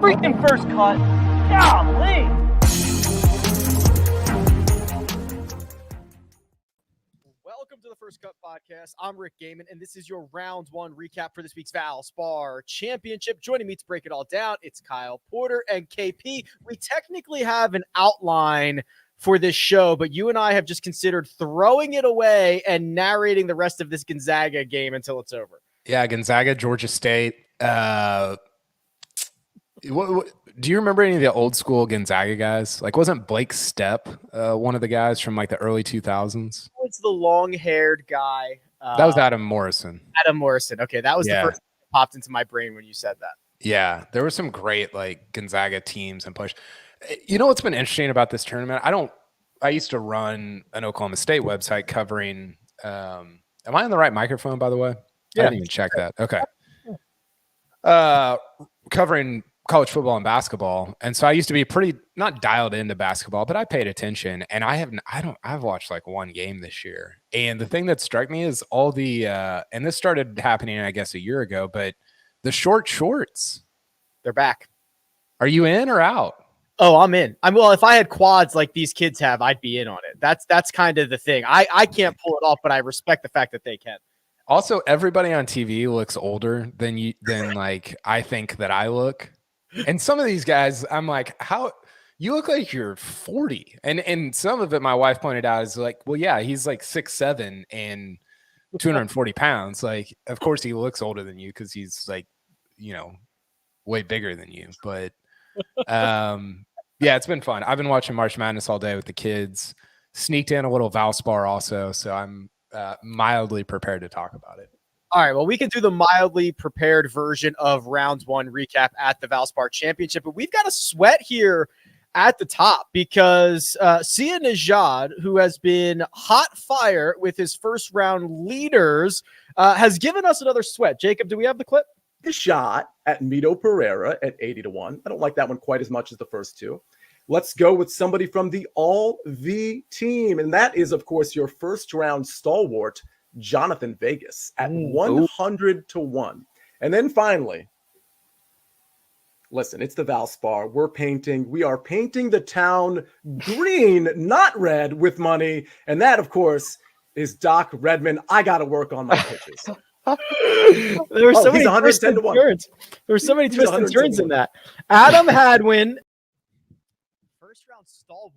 freaking first cut. Golly. Welcome to the First Cut Podcast. I'm Rick Gehman, and this is your round one recap for this week's Valspar Championship. Joining me to break it all down, it's Kyle Porter and KP. We technically have an outline for this show, but you and I have just considered throwing it away and narrating the rest of this Gonzaga game until it's over. Yeah, Gonzaga, Georgia State. Do you remember any of the old school Gonzaga guys? Like, wasn't Blake Stepp one of the guys from like the early 2000s? It's the long-haired guy. That was Adam Morrison. Adam Morrison. Okay, that was the first thing that popped into my brain when you said that. Yeah, there were some great like Gonzaga teams and push. You know what's been interesting about this tournament? I used to run an Oklahoma State website covering. Am I on the right microphone, by the way? Yeah. I didn't even check that. Okay. Covering college football and basketball. And so I used to be pretty not dialed into basketball, but I paid attention, and I've watched like one game this year. And the thing that struck me is all the, and this started happening, I guess, a year ago, but the short shorts, they're back. Are you in or out? Oh, I'm in. Well, if I had quads like these kids have, I'd be in on it. That's kind of the thing. I can't pull it off, but I respect the fact that they can. Also, everybody on TV looks older than like I think that I look. And some of these guys, I'm like, how you look like you're 40. And some of it, my wife pointed out, is like, well, yeah, he's like 6'7" and 240 pounds. Like, of course he looks older than you because he's like, you know, way bigger than you. But yeah, it's been fun. I've been watching March Madness all day with the kids. Sneaked in a little Valspar also, so I'm mildly prepared to talk about it. All right, well, we can do the mildly prepared version of round one recap at the Valspar Championship, but we've got a sweat here at the top because Sia Nejad, who has been hot fire with his first round leaders, has given us another sweat. Jacob, do we have the clip? The shot at Mito Pereira at 80-1. I don't like that one quite as much as the first two. Let's go with somebody from the All-V team, and that is, of course, your first round stalwart, Jonathan Vegas at 100-1. And then finally, listen, it's the Valspar. We are painting the town green, not red, with money. And that, of course, is Doc Redman. I got to work on my pitches. There were so many twists and turns. There were so many twists and turns in that. Adam Hadwin, first round stalwart,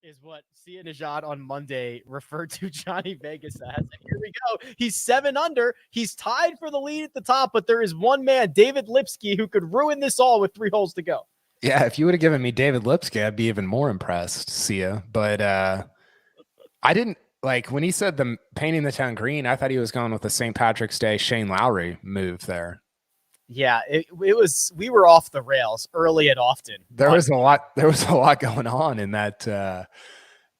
is what Sia Nejad on Monday referred to Johnny Vegas as. And here we go. He's 7 under. He's tied for the lead at the top, but there is one man, David Lipsky, who could ruin this all with 3 holes to go. Yeah, if you would have given me David Lipsky, I'd be even more impressed, Sia. But I didn't like when he said the painting the town green. I thought he was going with the St. Patrick's Day Shane Lowry move there. Yeah, it was. We were off the rails early and often. There was a lot going on in that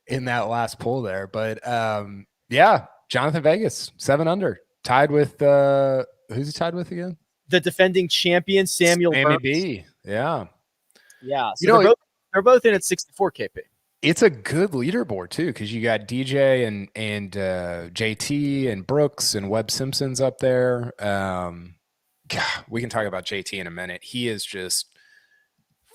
last pull there. But yeah, Jonathan Vegas 7 under, tied with who's he tied with again? The defending champion Samuel Sammy Burns. B. Yeah. So they're both in at 64 KP. It's a good leaderboard too, because you got DJ and JT and Brooks and Webb Simpson's up there. God, we can talk about JT in a minute. He is just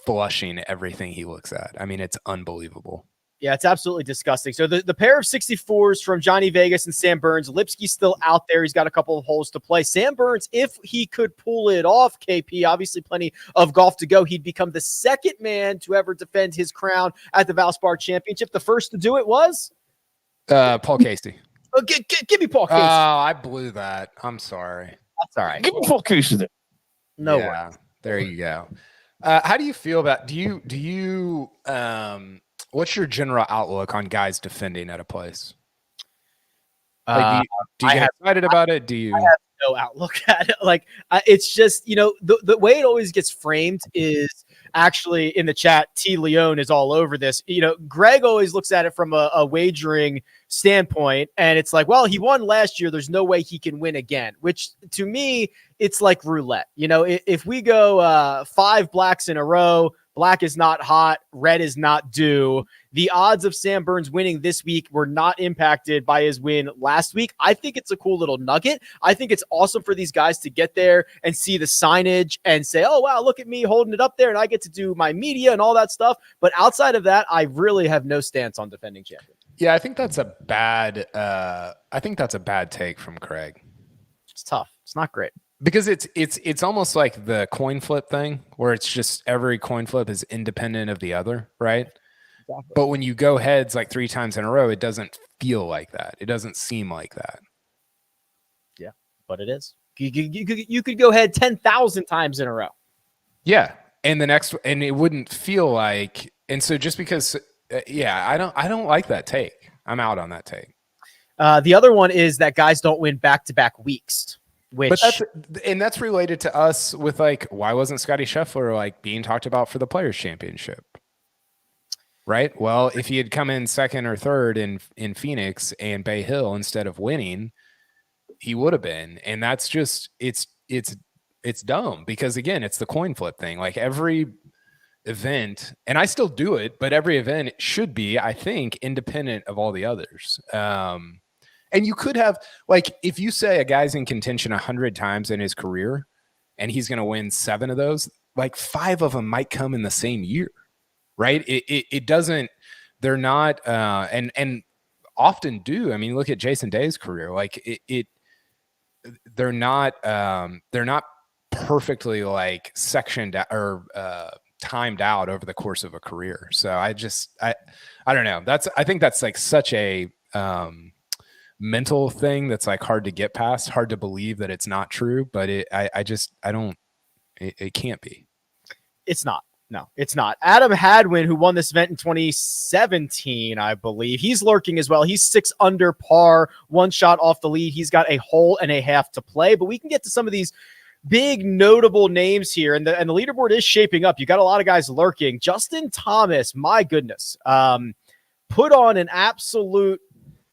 flushing everything he looks at. I mean, it's unbelievable. Yeah, it's absolutely disgusting. So the pair of 64s from Johnny Vegas and Sam Burns, Lipsky's still out there. He's got a couple of holes to play. Sam Burns, if he could pull it off, KP, obviously plenty of golf to go. He'd become the second man to ever defend his crown at the Valspar Championship. The first to do it was? Paul Casey. Oh, give me Paul Casey. Oh, I blew that. I'm sorry. That's all right. Give me Paul Casey there. No yeah, way. There you go. How do you feel about do you what's your general outlook on guys defending at a place? Like, do you get excited about it? Do you? I have no outlook at it. Like, it's just, you know, the way it always gets framed is actually in the chat. T. Leone is all over this. You know, Greg always looks at it from a wagering standpoint, and it's like, well, he won last year. There's no way he can win again, which to me, it's like roulette. You know, if we go 5 blacks in a row, black is not hot, red is not due, the odds of Sam Burns winning this week were not impacted by his win last week. I think it's a cool little nugget. I think it's awesome for these guys to get there and see the signage and say, oh, wow, look at me holding it up there and I get to do my media and all that stuff. But outside of that, I really have no stance on defending champion. Yeah, I think that's a bad take from Craig. It's tough. It's not great. Because it's almost like the coin flip thing where it's just every coin flip is independent of the other, right? Exactly. But when you go heads like 3 times in a row, it doesn't feel like that. It doesn't seem like that. Yeah, but it is. You could go head 10,000 times in a row. Yeah, and it wouldn't feel like. And so just because, I don't like that take. I'm out on that take. The other one is that guys don't win back-to-back weeks. But that's related to us with like, why wasn't Scotty Scheffler like being talked about for the Players Championship? Right. Well, if he had come in second or third in Phoenix and Bay Hill instead of winning, he would have been. And that's just it's dumb because again, it's the coin flip thing. Like every event, and I still do it, but every event should be, I think, independent of all the others. And you could have, like, if you say a guy's in contention 100 times in his career and he's going to win 7 of those, like 5 of them might come in the same year, right? It doesn't, they're not, and often do. I mean, look at Jason Day's career. Like they're not perfectly like sectioned or timed out over the course of a career. So I don't know. I think that's like such a, mental thing that's like hard to get past, hard to believe that it's not true, but it can't be. It's not. No, it's not. Adam Hadwin, who won this event in 2017, I believe, he's lurking as well. He's 6 under par, 1 shot off the lead. He's got a hole and a half to play, but we can get to some of these big notable names here, and the leaderboard is shaping up. You got a lot of guys lurking. Justin Thomas, my goodness, put on an absolute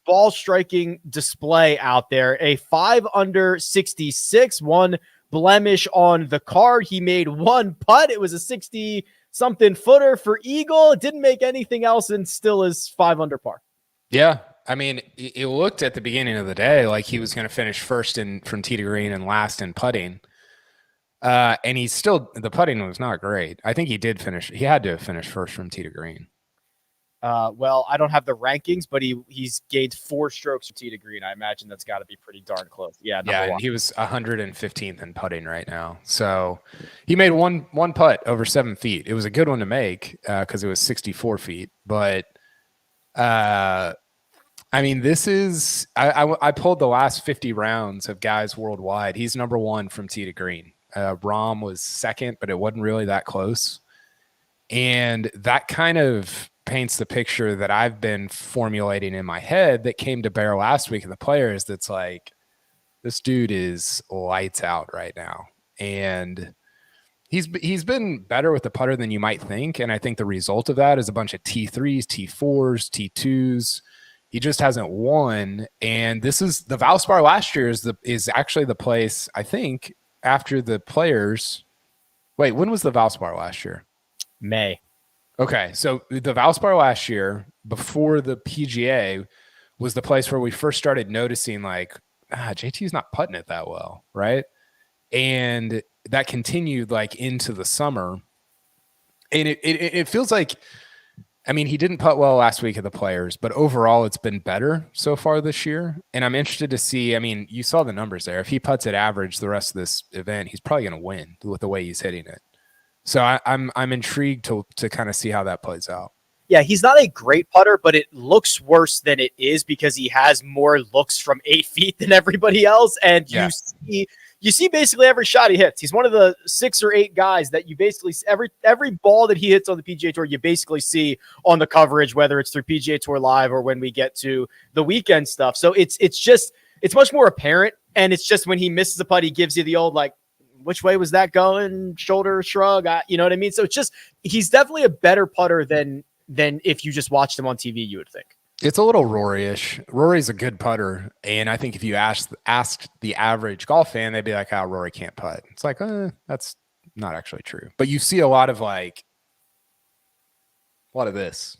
ball striking display out there. A 5 under 66, 1 blemish on the card. He made 1 putt. It was a 60 something footer for eagle. It didn't make anything else and still is 5 under par. Yeah. I mean, it looked at the beginning of the day like he was going to finish first from tee to green and last in putting. And the putting was not great. I think he did finish. He had to have finished first from tee to green. Well, I don't have the rankings, but he's gained 4 strokes from tee to green. I imagine that's got to be pretty darn close. Yeah, and he was 115th in putting right now. So he made one putt over 7 feet. It was a good one to make because it was 64 feet. But I mean, this is I pulled the last 50 rounds of guys worldwide. He's number 1 from tee to green. Rahm was second, but it wasn't really that close. And that kind of paints the picture that I've been formulating in my head that came to bear last week in the Players. That's like, this dude is lights out right now. And he's been better with the putter than you might think. And I think the result of that is a bunch of T3s, T4s, T2s. He just hasn't won. And this is the Valspar last year is actually the place, I think, after the Players. Wait, when was the Valspar last year? May. Okay, so the Valspar last year, before the PGA, was the place where we first started noticing like, JT's not putting it that well, right? And that continued like into the summer. And it feels like, I mean, he didn't putt well last week at the Players, but overall it's been better so far this year. And I'm interested to see, I mean, you saw the numbers there. If he putts at average the rest of this event, he's probably going to win with the way he's hitting it. So I'm intrigued to kind of see how that plays out. Yeah, he's not a great putter, but it looks worse than it is because he has more looks from 8 feet than everybody else. And you see basically every shot he hits. He's one of the 6 or 8 guys that you basically every ball that he hits on the PGA Tour, you basically see on the coverage, whether it's through PGA Tour Live or when we get to the weekend stuff. So it's much more apparent. And it's just when he misses a putt, he gives you the old like, which way was that going? Shoulder shrug. You know what I mean? So it's just, he's definitely a better putter than if you just watched him on TV, you would think. It's a little Rory-ish. Rory's a good putter. And I think if you asked the average golf fan, they'd be like, oh, Rory can't putt. It's like, that's not actually true. But you see a lot of this.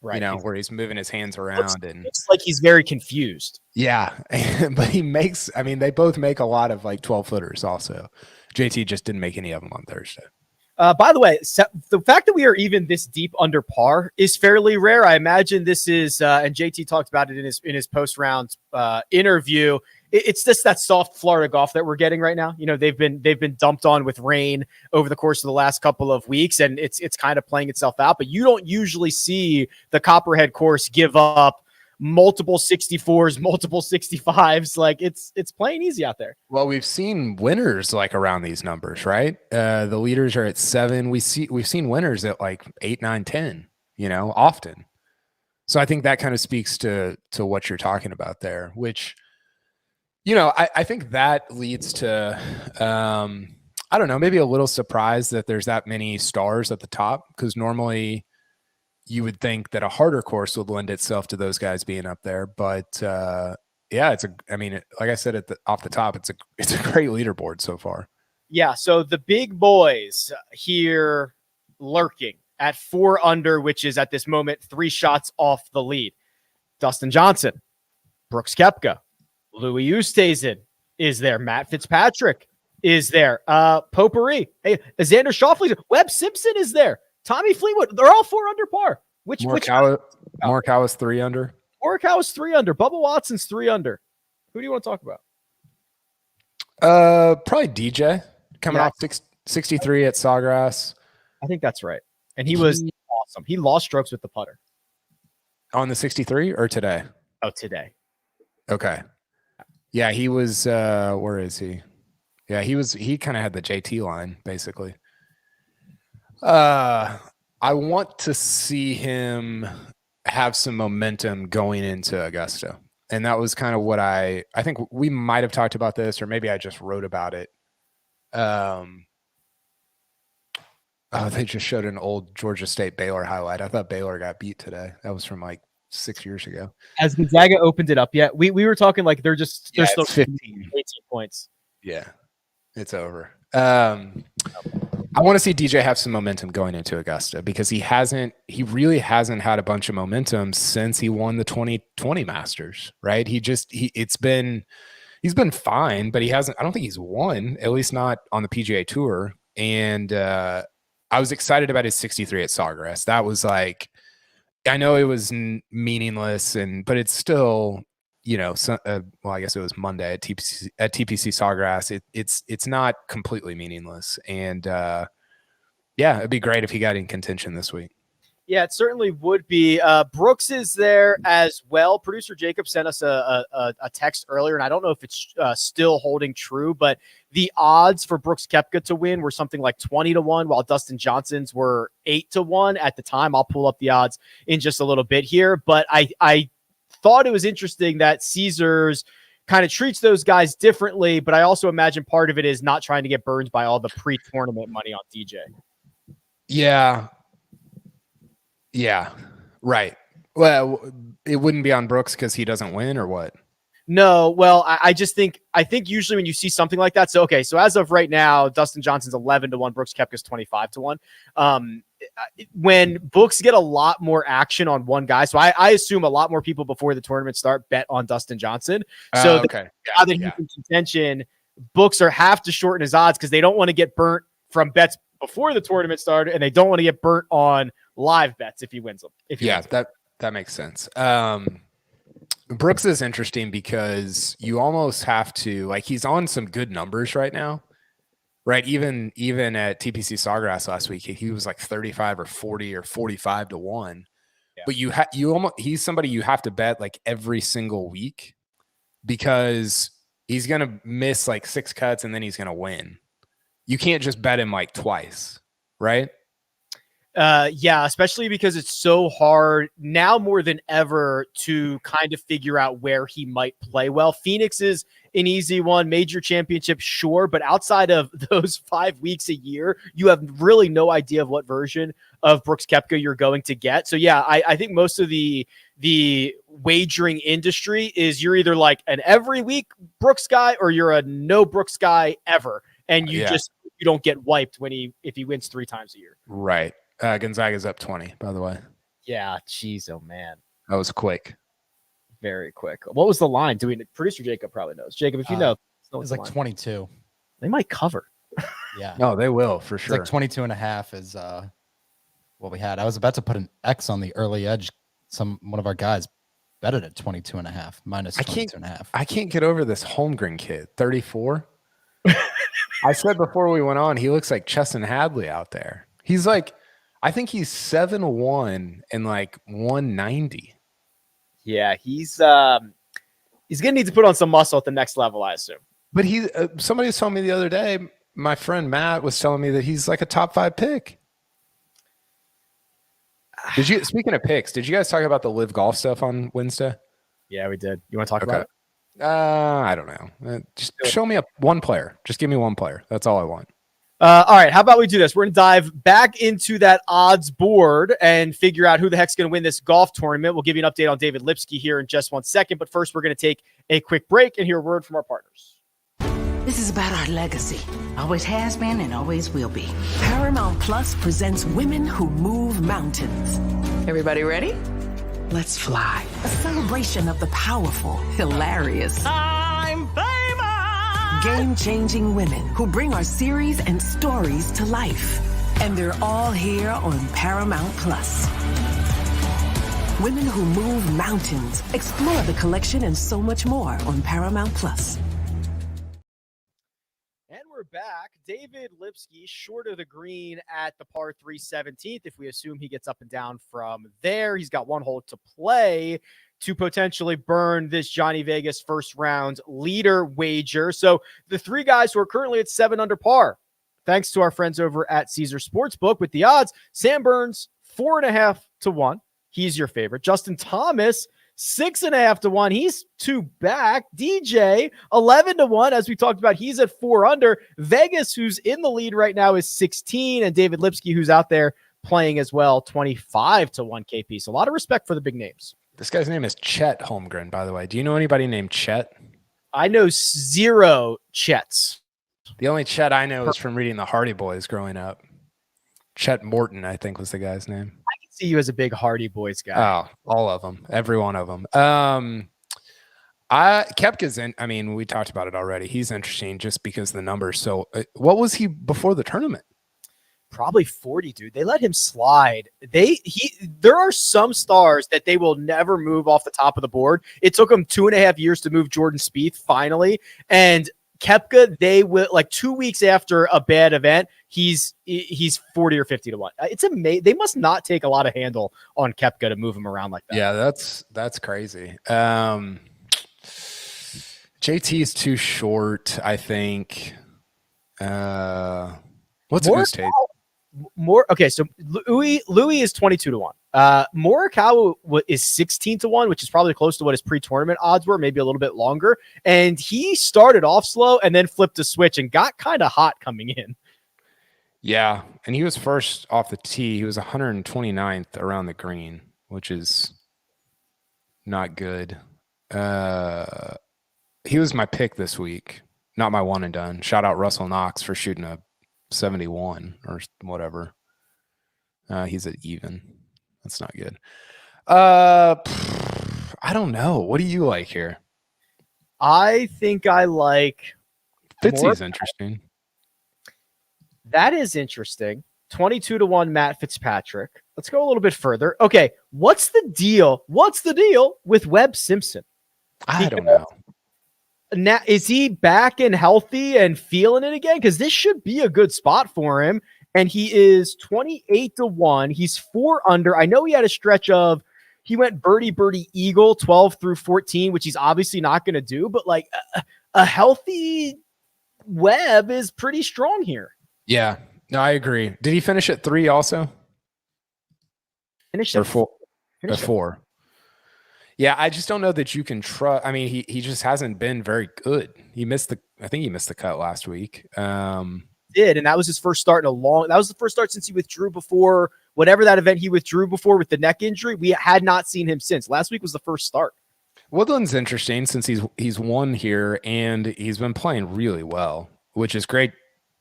you know, where he's moving his hands around and it's like he's very confused. Yeah, but they both make a lot of like 12-footers also. JT just didn't make any of them on Thursday. By the way, the fact that we are even this deep under par is fairly rare. I imagine this is, and JT talked about it in his post-round interview. It's just that soft Florida golf that we're getting right now. You know, they've been dumped on with rain over the course of the last couple of weeks, and it's kind of playing itself out. But you don't usually see the Copperhead course give up multiple 64s, multiple 65s. Like it's playing easy out there. Well, we've seen winners like around these numbers, right? The leaders are at 7. We've seen winners at like 8, 9, 10, you know, often. So I think that kind of speaks to what you're talking about there, which, you know, I think that leads to, I don't know, maybe a little surprised that there's that many stars at the top, because normally you would think that a harder course would lend itself to those guys being up there. But yeah, like I said off the top, it's a great leaderboard so far. Yeah. So the big boys here lurking at 4 under, which is at this moment 3 shots off the lead. Dustin Johnson, Brooks Koepka, Louis Oosthuizen is there. Matt Fitzpatrick is there. Potpourri. Hey, Xander Schauffele. Webb Simpson is there. Tommy Fleetwood. They're all 4 under par. Morikawa's 3 under. Morikawa's 3 under. Bubba Watson's 3 under. Who do you want to talk about? Probably DJ coming off 63 at Sawgrass. I think that's right. And he was awesome. He lost strokes with the putter. On the 63 or today? Oh, today. Okay. Yeah, he was where is he? Yeah, he kind of had the JT line, basically. I want to see him have some momentum going into Augusta. And that was kind of what I think we might have talked about this, or maybe I just wrote about it. They just showed an old Georgia State Baylor highlight. I thought Baylor got beat today. That was from like 6 years ago. Has Gonzaga opened it up yet? We were talking like they're still 15, 18 points. Yeah, it's over. I want to see DJ have some momentum going into Augusta, because he really hasn't had a bunch of momentum since he won the 2020 Masters, right? He's been fine, but I don't think he's won, at least not on the PGA Tour. And I was excited about his 63 at Sawgrass. That was like, I know it was meaningless, but it's still, you know, well, I guess it was Monday at TPC Sawgrass. It's not completely meaningless. And yeah, it'd be great if he got in contention this week. Yeah, it certainly would be. Brooks is there as well. Producer Jacob sent us a text earlier, and I don't know if it's still holding true, but the odds for Brooks Koepka to win were something like 20-1, while Dustin Johnson's were 8-1 at the time. I'll pull up the odds in just a little bit here, but I thought it was interesting that Caesars kind of treats those guys differently, but I also imagine part of it is not trying to get burned by all the pre-tournament money on DJ. Yeah, right. Well, it wouldn't be on Brooks because he doesn't win, or what? No, well, I think usually when you see something like that, so as of right now, Dustin Johnson's 11-1, Brooks Koepka's 25-1. When books get a lot more action on one guy, so I assume a lot more people before the tournament start bet on Dustin Johnson. So okay. Now that he's in contention, books have to shorten his odds because they don't want to get burnt from bets before the tournament started, and they don't want to get burnt on live bets if he wins them. That makes sense. Brooks is interesting because you almost have to, like, he's on some good numbers right now, right? Even at TPC Sawgrass last week, he was like 35 or 40 or 45-1. Yeah. But he's somebody you have to bet like every single week, because he's going to miss like 6 cuts and then he's going to win. You can't just bet him like twice, right? Yeah, especially because it's so hard now more than ever to kind of figure out where he might play well. Phoenix is an easy one, major championship, sure, but outside of those 5 weeks a year, you have really no idea of what version of Brooks Koepka you're going to get. So yeah, I think most of the wagering industry is you're either like an every week Brooks guy or you're a no Brooks guy ever, and you don't get wiped if he wins 3 times a year. Right. Gonzaga's up 20, by the way. Yeah, jeez, oh man. That was quick. Very quick. What was the line? Producer Jacob probably knows. Jacob, if you know. It's like 22. They might cover. Yeah. No, they will for sure. It's like 22 and a half is what we had. I was about to put an X on the early edge. One of our guys bet it at 22 and a half, minus 22 and a half. I can't get over this Holmgren kid, 34. I said before we went on, he looks like Chesson Hadley out there. He's like, I think he's 7'1" and like 190. Yeah, he's gonna need to put on some muscle at the next level, I assume. But somebody was telling me the other day, my friend Matt was telling me that he's like a top 5 pick. Speaking of picks, did you guys talk about the live golf stuff on Wednesday? Yeah, we did. You want to talk about it? I don't know. Just show me one player. Just give me one player. That's all I want. All right. How about we do this? We're going to dive back into that odds board and figure out who the heck's going to win this golf tournament. We'll give you an update on David Lipsky here in just 1 second. But first, we're going to take a quick break and hear a word from our partners. This is about our legacy. Always has been and always will be. Paramount Plus presents Women Who Move Mountains. Everybody ready? Let's fly. A celebration of the powerful, hilarious, I'm famous! Game-changing women who bring our series and stories to life. And they're all here on Paramount Plus. Women Who Move Mountains. Explore the collection and so much more on Paramount Plus. And we're back. David Lipsky short of the green at the par 3 17th. If we assume he gets up and down from there, he's got one hole to play to potentially burn this Johnny Vegas first round leader wager. So the three guys who are currently at 7 under par, thanks to our friends over at Caesar Sportsbook with the odds, Sam Burns 4.5 to 1. He's your favorite. Justin Thomas 6.5 to 1. He's 2 back. DJ 11 to 1. As we talked about, he's at 4 under. Vegas, who's in the lead right now, is 16, and David Lipsky, who's out there playing as well, 25 to 1 KP. So a lot of respect for the big names. This guy's name is Chet Holmgren, by the way. Do you know anybody named Chet? I know 0 Chets. The only Chet I know is from reading the Hardy Boys growing up. Chet Morton, I think, was the guy's name. I can see you as a big Hardy Boys guy. Oh, all of them. Every one of them. Koepka's in. I mean, we talked about it already. He's interesting just because the numbers. So what was he before the tournament? Probably 40, dude. They let him slide. There are some stars that they will never move off the top of the board. It took them 2.5 years to move Jordan Spieth finally. And Koepka, they will, like 2 weeks after a bad event, he's 40 or 50 to 1. It's amazing. They must not take a lot of handle on Koepka to move him around like that. Yeah, that's crazy. JT is too short, I think. What's Moose take? Okay, so Louis is 22 to 1. Morikawa is 16 to 1, which is probably close to what his pre-tournament odds were, maybe a little bit longer. And he started off slow and then flipped a switch and got kind of hot coming in. Yeah, and he was first off the tee. He was 129th around the green, which is not good. He was my pick this week, not my one and done. Shout out Russell Knox for shooting a 71 or whatever. He's at even. That's not good. I don't know. What do you like here? I think I like Fitzy's interesting. That is interesting. 22 to 1 Matt Fitzpatrick. Let's go a little bit further. Okay, what's the deal? What's the deal with Webb Simpson? I don't know. Now, is he back and healthy and feeling it again? Because this should be a good spot for him. And he is 28 to 1. He's 4 under. I know he had a stretch of, he went birdie, eagle 12 through 14, which he's obviously not going to do. But like a healthy Webb is pretty strong here. Yeah, no, I agree. Did he finish at 3 also? Finished at 4. At 4. Yeah, I just don't know that you can trust. I mean, he just hasn't been very good. I think he missed the cut last week. Did, and that was his first start that was the first start since he withdrew before whatever that event he withdrew before with the neck injury. We had not seen him since. Last week was the first start. Woodland's interesting since he's won here and he's been playing really well, which is great.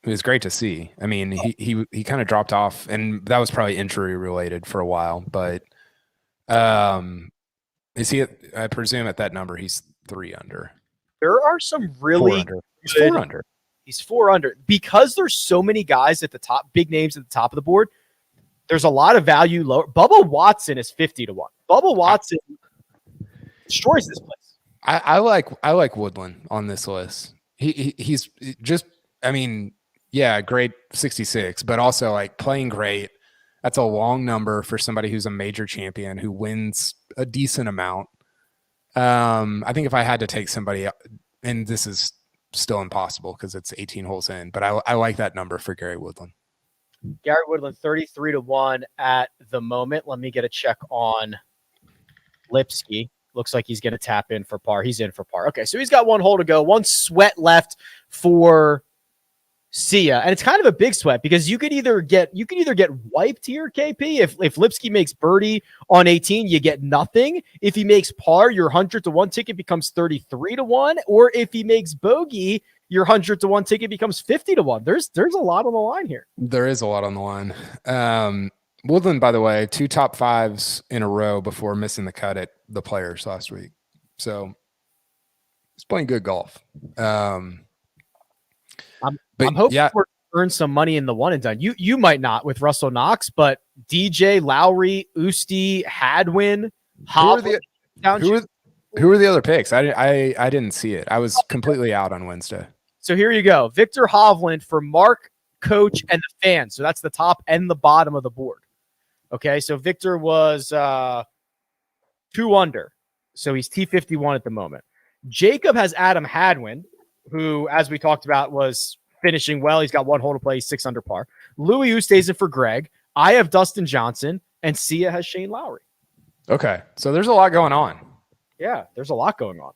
It was great to see. I mean, he kind of dropped off, and that was probably injury related for a while, but Is he? I presume at that number he's 3 under. There are some really 4 under. He's 4 under. He's 4 under because there's so many guys at the top, big names at the top of the board. There's a lot of value lower. Bubba Watson is 50 to 1. Bubba Watson destroys this place. I like Woodland on this list. He's just, I mean, yeah, great 66, but also like playing great. That's a long number for somebody who's a major champion who wins a decent amount. I think if I had to take somebody, and this is still impossible because it's 18 holes in, but I like that number for Gary Woodland. Gary Woodland, 33 to 1 at the moment. Let me get a check on Lipsky. Looks like he's going to tap in for par. He's in for par. Okay, so he's got 1 hole to go. 1 sweat left for Sia, and it's kind of a big sweat because you could either get wiped here, KP. If Lipsky makes birdie on 18, you get nothing. If he makes par, your 100 to 1 ticket becomes 33 to 1, or if he makes bogey, your 100 to 1 ticket becomes 50 to 1. There's a lot on the line here. There is a lot on the line. Woodland, by the way, 2 top 5s in a row before missing the cut at the Players last week. So he's playing good golf. I'm hoping we're earn some money in the one and done. You might not with Russell Knox, but DJ, Lowry, Usti, Hadwin, Hovland. Who are the other picks? I didn't see it. I was completely out on Wednesday. So here you go. Victor Hovland for Mark, Coach, and the fans. So that's the top and the bottom of the board. Okay, so Victor was 2 under. So he's T51 at the moment. Jacob has Adam Hadwin, who, as we talked about, was finishing well. He's got 1 hole to play. He's 6 under par. Louis Oosthuizen in for Greg. I have Dustin Johnson, and Sia has Shane Lowry. Okay, so there's a lot going on. Yeah, there's a lot going on.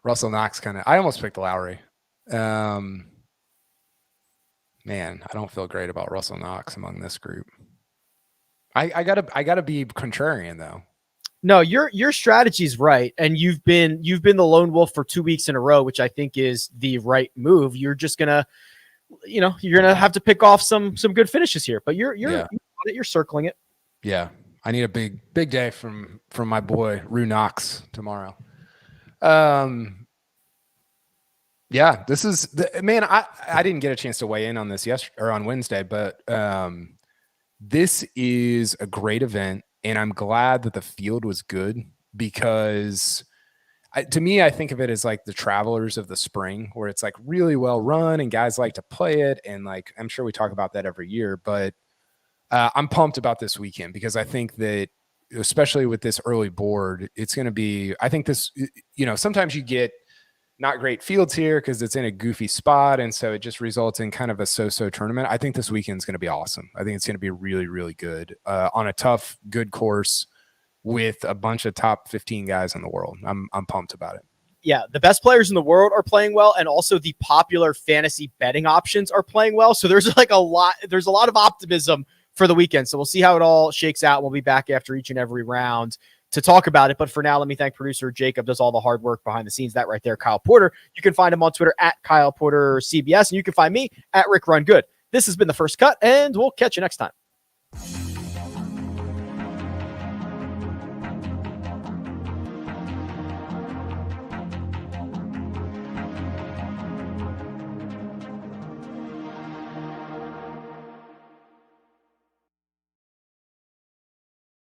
Russell Knox I almost picked Lowry. Man, I don't feel great about Russell Knox among this group. I gotta be contrarian though. No, your strategy's right, and you've been the lone wolf for 2 weeks in a row, which I think is the right move. You're just gonna, you're gonna have to pick off some good finishes here, but you're circling it. Yeah, I need a big day from my boy Rue Knox tomorrow. Yeah, this is man. I didn't get a chance to weigh in on this on Wednesday, but this is a great event, and I'm glad that the field was good because, to me, I think of it as like the Travelers of the spring, where it's like really well run and guys like to play it, and like I'm sure we talk about that every year, but I'm pumped about this weekend because I think that, especially with this early board, it's going to be. I think this, sometimes you get not great fields here because it's in a goofy spot, and so it just results in kind of a so-so tournament. I think this weekend's going to be awesome. I think it's going to be really, really good on a tough, good course with a bunch of top 15 guys in the world. I'm pumped about it. Yeah, the best players in the world are playing well, and also the popular fantasy betting options are playing well. So there's a lot of optimism for the weekend. So we'll see how it all shakes out. We'll be back after each and every round to talk about it. But for now, let me thank producer Jacob, does all the hard work behind the scenes. That right there, Kyle Porter. You can find him on Twitter at Kyle Porter CBS, and you can find me at Rick Run Good. This has been The First Cut, and we'll catch you next time.